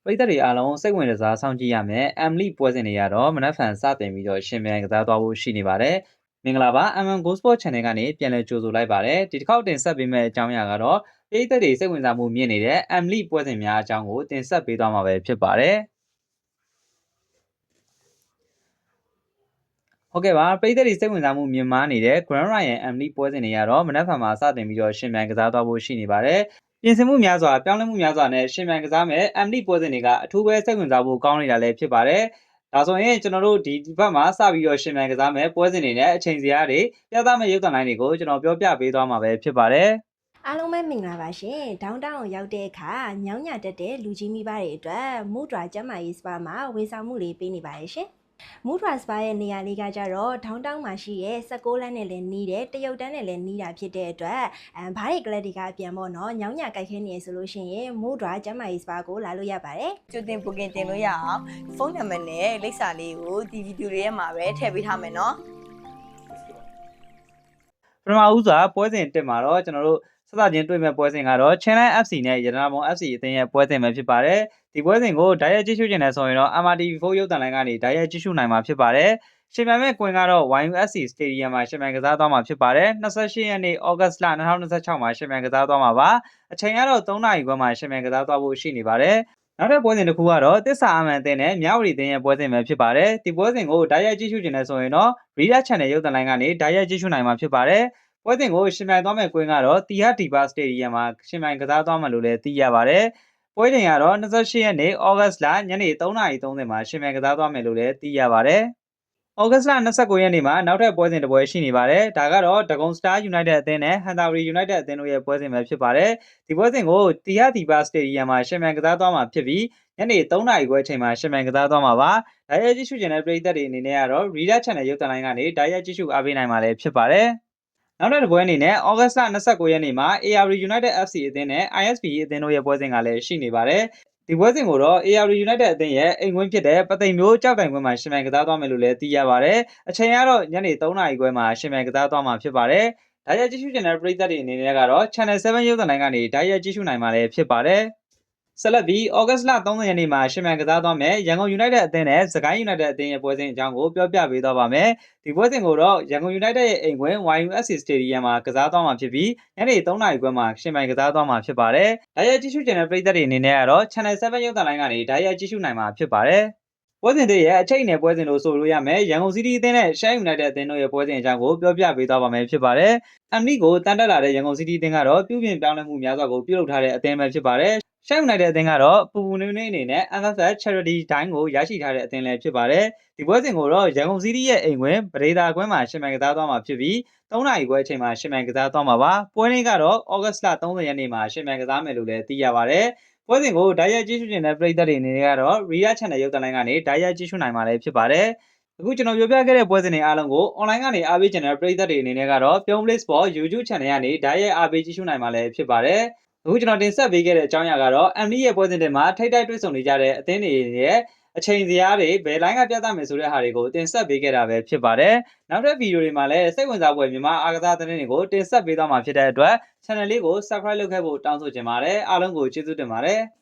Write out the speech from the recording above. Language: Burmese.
ပရိသတ်တွေအားလုံးစိတ်ဝင်စားစောင့်ကြည့်ရမယ်။ Emily ပွဲစဉ်တွေကတော့မနက်ဖြန်စတင်ပြီးတော့ရှင်မြန်ကစားသွားဖို့ရှိနေပါတယ်။မင်္ဂလာပါ MM Go Sport Channel ကနေပြန်လည်ကြိုဆိုလိုက်ပါတယ်။ဒီတစ်ခေါက်တင်ဆက်ပေးမယ့်အကြောင်းအရာကတော့ပရိသတ်တွေစိတ်ဝင်စားမှုမြင့်နေတဲ့ Emily ပွဲစဉ်များအကြောင်းကိုတင်ဆက်ပေးသွားမှာပဲဖြစ်ပါတယ်။ဟုတ်ကဲ့ပါပရိသတ်တွေစိတ်ဝင်စားမှုမြင့်မားနေတဲ့ Grand Royal Emily ပွဲစဉ်တွေကတော့မနက်ဖြန်မှာစတင်ပြီးတော့ရှင်မြန်ကစားသွားဖို့ရှိနေပါတယ်။ပြင်ဆင်မှုများစွာပြောင်းလဲမှုများစွာနဲ့ရှင်မြန်ကစားမဲ့ Emily ပွဲစဉ်တွေကအထူးပဲစိတ်ဝင်စားဖို့ကောင်းနေတာလည်းဖြစ်ပါတယ်။ဒါဆိုရင်ကျွန်တော်တို့ဒီဘက်မှာစပြီးတော့ရှင်မြန်ကစားမဲ့ပွဲစဉ်တွေနဲ့အချိန်စရာတွေပြသမဲ့ရုပ်သံလိုင်းတွေကိုကျွန်တော်ပြောပြပေးသွားမှာပဲဖြစ်ပါတယ်။အားလုံးပဲမင်္ဂလာပါရှင်။ဒေါင်းတောင်ရောက်တဲ့အခါညောင်းညတက်တဲ့လူကြီးမိဘတွေအတွက်မူဒရာကျမ်းမာရေးစပါမှာဝန်ဆောင်မှုလေးပေးနေပါရဲ့ရှင်။မူဒရာစပါရဲ့နေရာလေးကကြတော့ဒေါင်းတောင်မှာရှိရဲ့16လမ်းနဲ့လည်းနီးတယ်တရုတ်တန်းနဲ့လည်းနီးတာဖြစ်တဲ့အတွက်ဘားတွေကလပ်တွေကအပြန်ပေါ့နော်ညောင်းညကြိုက်ခဲနေရဆိုလို့ရှိရင်မူဒရာကျမ်းမာရေးစပါကိုလာလို့ရပါတယ်။ကြိုတင် booking တင်လို့ရအောင်ဖုန်းနံပါတ်နဲ့လိပ်စာလေးကိုဒီဗီဒီယိုလေးထဲမှာပဲထည့်ပေးထားမယ်နော်။ပထမဦးစွာပွဲစဉ်တက်မှာတော့ကျွန်တော်တို့စသချင်းတွေ့မဲ့ပွဲစဉ်ကတော့ Channel FC နဲ့ရတနာမုံ FC အသင်းရဲ့ပွဲစဉ်ပဲဖြစ်ပါတယ်။ဒီပွဲစဉ်ကိုဓာတ်ရိုက်ကြည့်ရှုခြင်းနဲ့ဆိုရင်တော့ MRTV4 ရုပ်သံလိုင်းကနေဓာတ်ရိုက်ကြည့်ရှုနိုင်မှာဖြစ်ပါတယ်။ရှင်မြန်မဲ့ကွင်ကတော့ YUSC Stadium မှာရှင်မြန်ကစားသွားမှာဖြစ်ပါတယ်။28ရက်နေ့ဩဂတ်လ2026မှာရှင်မြန်ကစားသွားမှာပါ။အချိန်ကတော့3နာရီခွဲမှာရှင်မြန်ကစားသွားဖို့ရှိနေပါတယ်။နောက်ထပ်ပွဲစဉ်တစ်ခုကတော့တစ္ဆာအမှန်အသင်းနဲ့မြဝတီအသင်းရဲ့ပွဲစဉ်ပဲဖြစ်ပါတယ်။ဒီပွဲစဉ်ကိုဓာတ်ရိုက်ကြည့်ရှုခြင်းနဲ့ဆိုရင်တော့ Reader Channel ရုပ်သံလိုင်းကနေဓာတ်ရိုက်ကြည့်ရှုနိုင်မှာဖြစ်ပါတယ်။ပွဲစဉ်ကိုရှင်မြိုင်သွားမဲ့ကွင်းကတော့တီဟာဒီဘာစတေဒီယမ်မှာရှင်မြိုင်ကစားသွားမယ်လို့လည်းသိရပါတယ်။ပွဲချိန်ကတော့28ရက်နေ့ဩဂတ်လညနေ3:30မှာရှင်မြိုင်ကစားသွားမယ်လို့လည်းသိရပါတယ်။ဩဂတ်လ29ရက်နေ့မှာနောက်ထပ်ပွဲစဉ်တစ်ပွဲရှိနေပါတယ်။ဒါကတော့ဒဂုံ Star United အသင်းနဲ့ Hantawari United အသင်းတို့ရဲ့ပွဲစဉ်ပဲဖြစ်ပါတယ်။ဒီပွဲစဉ်ကိုတီဟာဒီဘာစတေဒီယမ်မှာရှင်မြိုင်ကစားသွားမှာဖြစ်ပြီးညနေ3:00နာရီခွဲအချိန်မှာရှင်မြိုင်ကစားသွားမှာပါ။ဓာတ်ရိုက်ကြည့်ရှုခြင်းတဲ့ပရိသတ်တွေအနေနဲ့ကတော့ Reader Channel ရုပ်သံလိုင်းကနေဓာတ်ရိုက်ကြည့်ရှုအားပေးနိုင်မှာလည်းဖြစ်ပါတယ်။နောက်တစ်ပွဲအနေနဲ့ဩဂတ်လ29ရက်နေ့မှာ AR United FC အသင်းနဲ့ ISP အသင်းတို့ရဲ့ပွဲစဉ်ကလည်းရှိနေပါတယ်။ဒီပွဲစဉ်ကိုတော့ AR United အသင်းရဲ့အိမ်ကွင်းဖြစ်တဲ့ပသိမ်မျိုးကြောက်တိုင်ကွင်းမှာရှင်မြိုင်ကစားသွားမယ်လို့လည်းသိရပါတယ်။အချိန်ကတော့ညနေ3:00နာရီခွဲမှာရှင်မြိုင်ကစားသွားမှာဖြစ်ပါတယ်။ဓာတ်ရိုက်ကြည့်ရှုခြင်းတဲ့ပရိသတ်တွေအနေနဲ့ကတော့ Channel 7 ရုပ်သံလိုင်းကနေဓာတ်ရိုက်ကြည့်ရှုနိုင်မှာလည်းဖြစ်ပါတယ်။ဆက်လက်ပြီးဩဂတ်လ30ရက်နေ့မှာရှင်မြိုင်ကစားသွားမယ်ရန်ကုန် United အသင်းနဲ့စကိုင်း United အသင်းရဲ့ပွဲစဉ်အကြောင်းကိုပြောပြပေးသွားပါမယ်။ဒီပွဲစဉ်ကိုတော့ရန်ကုန် United ရဲ့အိမ်ကွင်း YUSC Stadium မှာကစားသွားမှာဖြစ်ပြီးညနေ3:00နာရီခွဲမှာရှင်မြိုင်ကစားသွားမှာဖြစ်ပါတယ်။ဓာတ်ရိုက်ကြည့်ရှုခြင်းတဲ့ပရိသတ်တွေအနေနဲ့ကတော့ Channel 7 ရုပ်သံလိုင်းကနေဓာတ်ရိုက်ကြည့်ရှုနိုင်မှာဖြစ်ပါတယ်။ပွဲစဉ်တွေရဲ့အချိန်နဲ့ပွဲစဉ်လို့ဆိုလို့ရမယ်ရန်ကုန် City အသင်းနဲ့ရှမ်း United အသင်းတို့ရဲ့ပွဲစဉ်အကြောင်းကိုပြောပြပေးသွားပါမယ်ဖြစ်ပါတယ်။ Emily ကိုတန်တက်လာတဲ့ရန်ကုန် City အသင်းကတော့ပြုပြင်ပြောင်းလဲမှုများစွာကိုပြုလုပ်ထားတဲ့အသင်းပဲဖြစ်ပါတယ်။ရှမ်း United အသင်းကတော့ပူပူနွေးနွေးအနေနဲ့ MFF Charity တိုင်းကိုရရှိထားတဲ့အသင်းလည်းဖြစ်ပါတယ်။ဒီပွဲစဉ်ကိုတော့ရန်ကုန် City ရဲ့အိမ်ကွင်းပဒေသာကွင်းမှာရှင်မြိုင်ကစားသွားမှာဖြစ်ပြီး3:00နာရီခွဲအချိန်မှာရှင်မြိုင်ကစားသွားမှာပါ။ပွဲနေ့ကတော့ဩဂတ်လ30ရက်နေ့မှာရှင်မြိုင်ကစားမယ်လို့လည်းသိရပါတယ်။ပွဲစဉ်ကိုဓာတ်ရိုက်ကြည့်ရှုနေတဲ့ပရိသတ်တွေအနေနဲ့ကတော့ Reader Channel ရုပ်သံလိုင်းကနေဓာတ်ရိုက်ကြည့်ရှုနိုင်မှာလည်းဖြစ်ပါတယ်။အခုကျွန်တော်ပြောပြခဲ့တဲ့ပွဲစဉ်တွေအားလုံးကို online ကနေအားပေးချင်တဲ့ပရိသတ်တွေအနေနဲ့ကတော့ပြုံး Play Sport YouTube Channel ကနေဓာတ်ရိုက်အားပေးကြည့်ရှုနိုင်မှာလည်းဖြစ်ပါတယ်။အခုကျွန်တော်တင်ဆက်ပေးခဲ့တဲ့အကြောင်းအရာကတော့ Emily ရဲ့ပွဲစဉ်တွေမှာထိတ်တိုက်တွေ့ဆုံနေကြတဲ့အသင်းတွေရဲ့အချိန်စရာတွေဘယ်လိုင်းကပြသမယ်ဆိုတဲ့ဟာတွေကိုတင်ဆက်ပေးခဲ့တာပဲဖြစ်ပါတယ်။နောက်ထပ်ဗီဒီယိုတွေမှာလည်းစိတ်ဝင်စားဖွယ်မြန်မာအားကစားသတင်းတွေကိုတင်ဆက်ပေးသွားမှာဖြစ်တဲ့အတွက် channel လေးကို subscribe လုပ်ခဲ့ဖို့တောင်းဆိုချင်ပါတယ်။အားလုံးကိုကျေးဇူးတင်ပါတယ်။